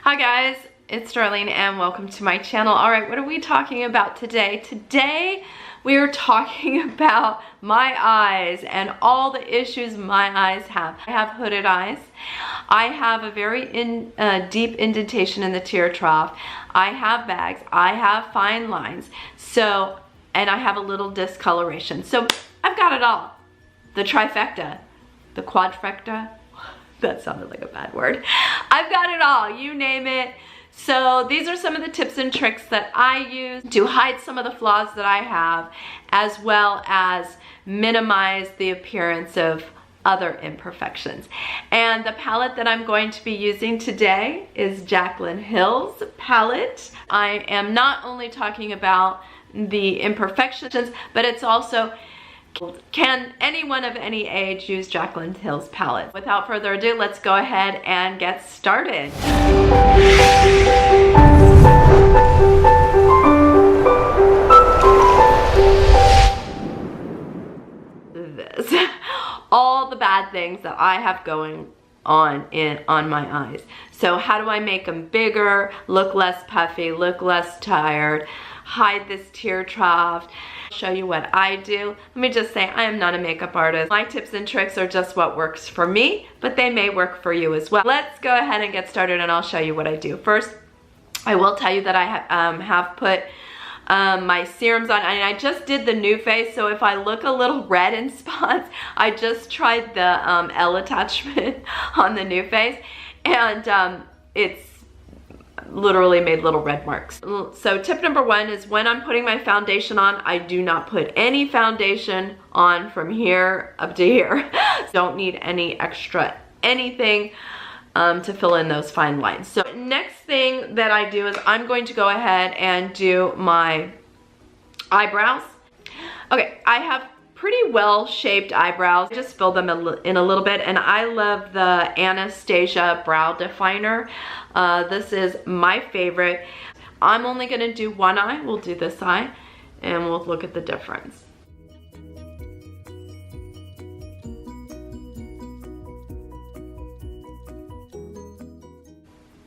Hi guys, it's Jaclyn and welcome to my channel. All right, what are we talking about today? Today we are talking about my eyes and all the issues my eyes have. I have hooded eyes. I have a very deep indentation in the tear trough. I have bags. I have fine lines. And I have a little discoloration. So I've got it all. The trifecta, the quadfecta. That sounded like a bad word. I've got it all, you name it. So these are some of the tips and tricks that I use to hide some of the flaws that I have, as well as minimize the appearance of other imperfections. And the palette that I'm going to be using today is Jaclyn Hill's palette. I am not only talking about the imperfections, but it's also, can anyone of any age use Jaclyn Hill's palette? Without further ado, let's go ahead and get started. All the bad things that I have going on my eyes. So how do I make them bigger, look less puffy, look less tired, hide this tear trough? Show you what I do. Let me just say, I am not a makeup artist. My tips and tricks are just what works for me, but they may work for you as well. Let's go ahead and get started and I'll show you what I do. First, I will tell you that I have put my serums on, and I just did the new face, so if I look a little red in spots, I just tried the L attachment on the new face, and it's literally made little red marks. So tip number one is when I'm putting my foundation on, I do not put any foundation on from here up to here. Don't need any extra anything to fill in those fine lines. So next thing that I do is I'm going to go ahead and do my eyebrows. Okay, I have pretty well shaped eyebrows. I just fill them in a little bit, and I love the Anastasia brow definer. This is my favorite. I'm only gonna do one eye. We'll do this eye and we'll look at the difference.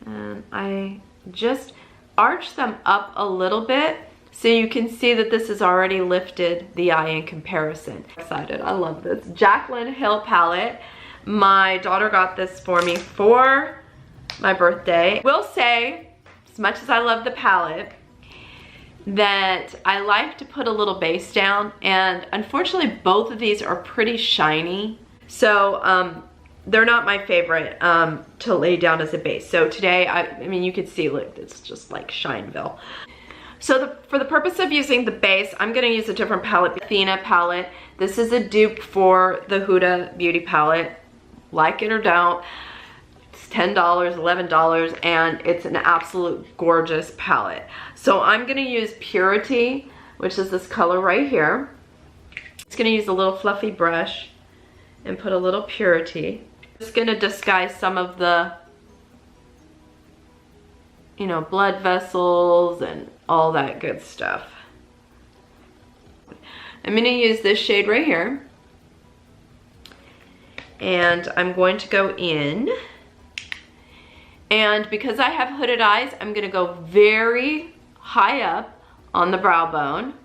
And I just arch them up a little bit so you can see that this has already lifted the eye in comparison. I'm excited, I love this. Jaclyn Hill palette. My daughter got this for me for my birthday. Will say, as much as I love the palette, that I like to put a little base down, and unfortunately both of these are pretty shiny. So they're not my favorite to lay down as a base. So today, I mean, you can see, look, it's just like Shineville. So for the purpose of using the base, I'm gonna use a different palette, Athena palette. This is a dupe for the Huda Beauty palette. Like it or don't, it's $10, $11, and it's an absolute gorgeous palette. So I'm gonna use Purity, which is this color right here. Just gonna use a little fluffy brush and put a little Purity. Just gonna disguise some of the, you know, blood vessels and all that good stuff. I'm gonna use this shade right here, and I'm going to go in, and because I have hooded eyes, I'm gonna go very high up on the brow bone,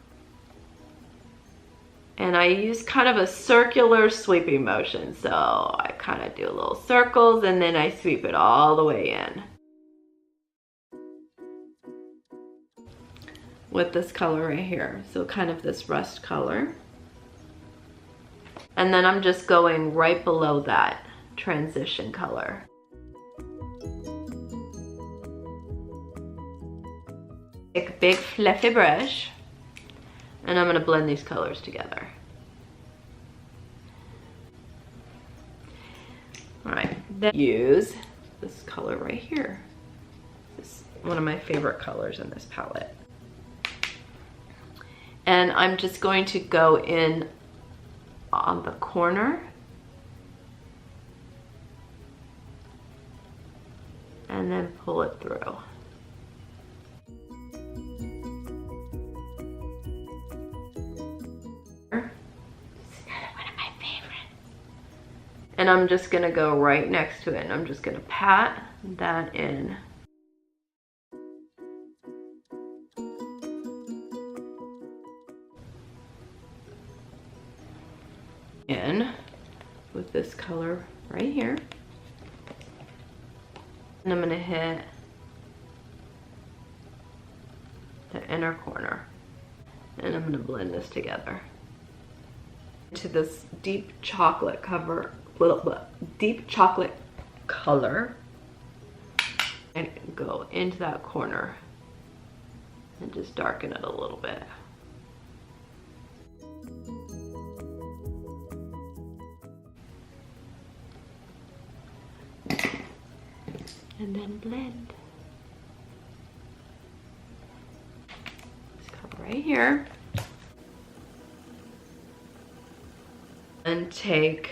and I use kind of a circular sweeping motion. So I kind of do little circles and then I sweep it all the way in with this color right here. So kind of this rust color. And then I'm just going right below that transition color. Take a big fluffy brush, and I'm gonna blend these colors together. All right, then use this color right here. This is one of my favorite colors in this palette. And I'm just going to go in on the corner and then pull it through. And I'm just gonna go right next to it, and I'm just gonna pat that in. this color right here. And I'm gonna hit the inner corner. And I'm gonna blend this together into this deep chocolate color, and go into that corner and just darken it a little bit. And then blend. Just come right here and take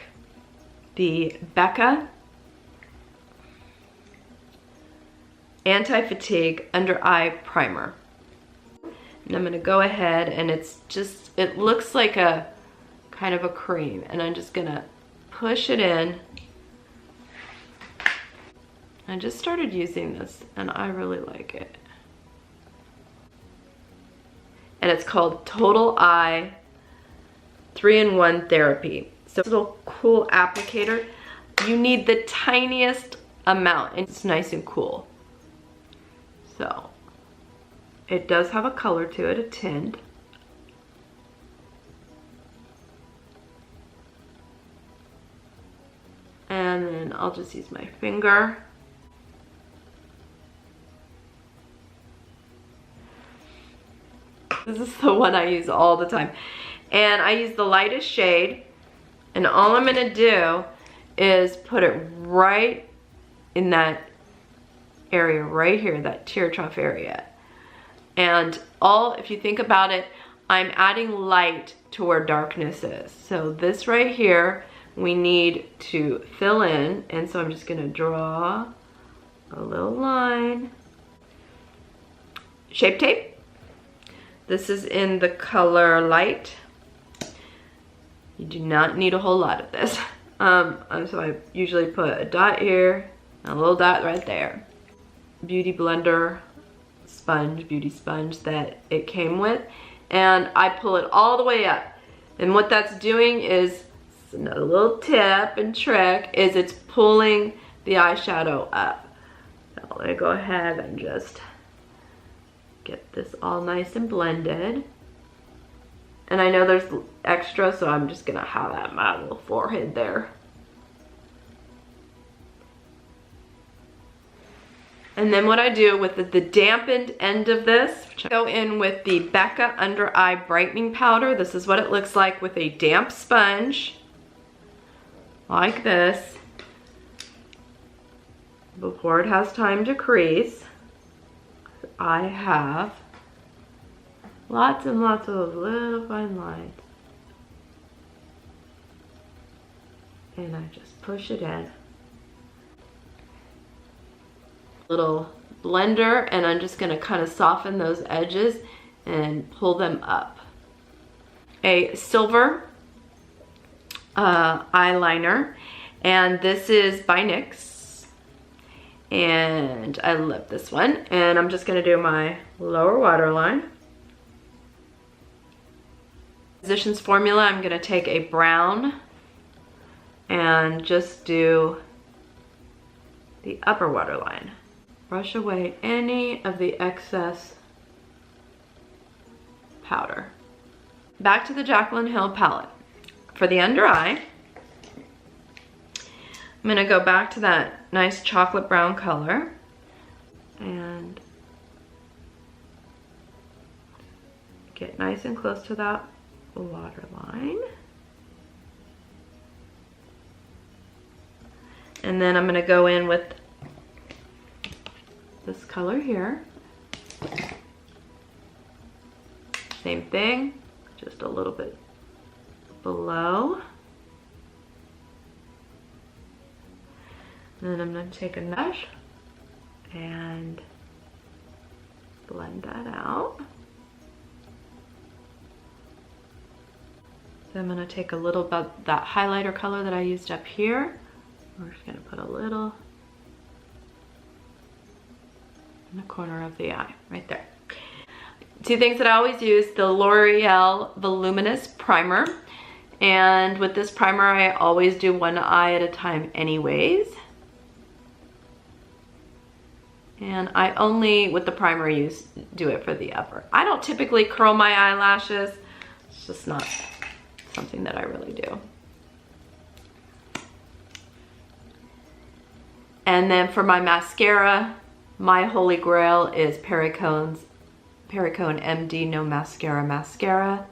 the Becca Anti-Fatigue Under Eye Primer. And I'm gonna go ahead, and it looks like a kind of a cream, and I'm just gonna push it in. I just started using this and I really like it. And it's called Total Eye 3-in-1 Therapy. So it's a little cool applicator. You need the tiniest amount and it's nice and cool. So it does have a color to it, a tint. And then I'll just use my finger. This is the one I use all the time. And I use the lightest shade. And all I'm gonna do is put it right in that area right here, that tear trough area. And if you think about it, I'm adding light to where darkness is. So this right here, we need to fill in. And so I'm just gonna draw a little line. Shape tape. This is in the color light. You do not need a whole lot of this. So I usually put a dot here, and a little dot right there. Beauty blender sponge, beauty sponge that it came with. And I pull it all the way up. And what that's doing is, another little tip and trick, is it's pulling the eyeshadow up. So I'm gonna go ahead and just get this all nice and blended. And I know there's extra, so I'm just gonna have that my little forehead there. And then what I do with the dampened end of this, I go in with the Becca Under Eye Brightening Powder. This is what it looks like with a damp sponge, like this, before it has time to crease. I have lots and lots of those little fine lines. And I just push it in. Little blender, and I'm just gonna kind of soften those edges and pull them up. A silver eyeliner, and this is by NYX. And I love this one. And I'm just gonna do my lower waterline. Physicians Formula, I'm gonna take a brown and just do the upper waterline. Brush away any of the excess powder. Back to the Jaclyn Hill palette. For the under eye, I'm gonna go back to that nice chocolate brown color and get nice and close to that waterline. And then I'm gonna go in with this color here. Same thing, just a little bit below. And then I'm gonna take a brush and blend that out. Then I'm gonna take a little bit of that highlighter color that I used up here. We're just gonna put a little in the corner of the eye, right there. Two things that I always use, the L'Oreal Voluminous Primer. And with this primer, I always do one eye at a time anyways. And I only, with the primer, do it for the upper. I don't typically curl my eyelashes. It's just not something that I really do. And then for my mascara, my holy grail is Perricone MD No Mascara Mascara.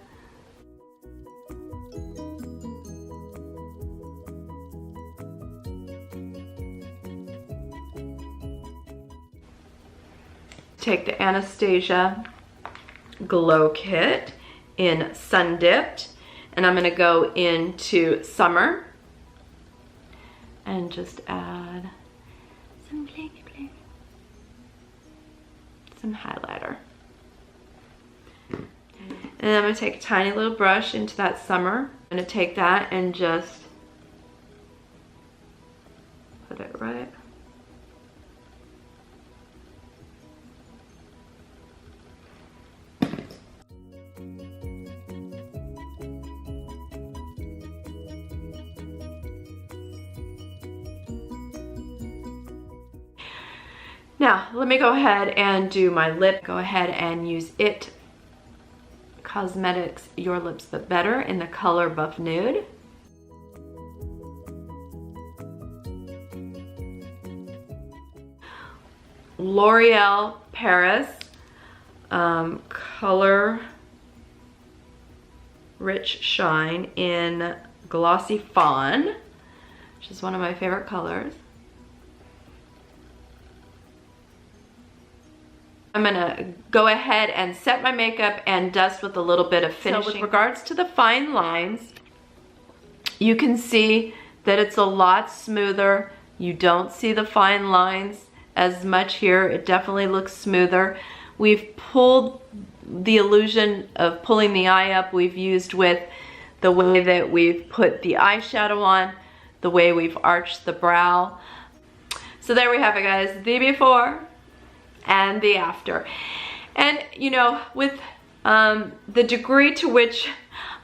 Take the Anastasia Glow Kit in Sun Dipped, and I'm gonna go into Summer and just add some bling bling, some highlighter. And I'm gonna take a tiny little brush into that Summer. I'm gonna take that and just put it right. Now, let me go ahead and do my lip. Go ahead and use It Cosmetics Your Lips But Better in the color Buff Nude. L'Oreal Paris Color Rich Shine in Glossy Fawn, which is one of my favorite colors. I'm gonna go ahead and set my makeup and dust with a little bit of finishing. So with regards to the fine lines, you can see that it's a lot smoother. You don't see the fine lines as much here. It definitely looks smoother. We've pulled the illusion of pulling the eye up we've used with the way that we've put the eyeshadow on, the way we've arched the brow. So there we have it, guys, the before and the after. And you know, with the degree to which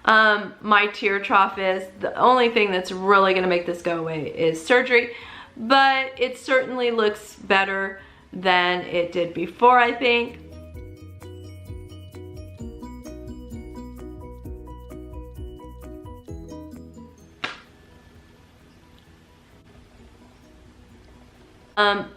my tear trough is, the only thing that's really gonna make this go away is surgery, but it certainly looks better than it did before, I think.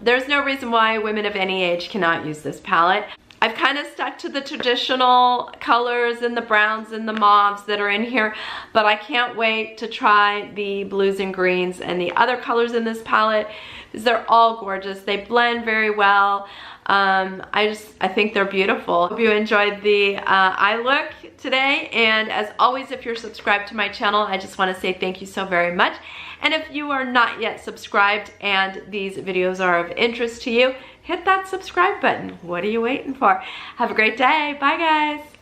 There's no reason why women of any age cannot use this palette. I've kind of stuck to the traditional colors and the browns and the mauves that are in here, but I can't wait to try the blues and greens and the other colors in this palette, because they're all gorgeous. They blend very well. I think they're beautiful. Hope you enjoyed the eye look today, and as always, if you're subscribed to my channel, I just want to say thank you so very much. And if you are not yet subscribed and these videos are of interest to you, hit that subscribe button. What are you waiting for? Have a great day. Bye, guys.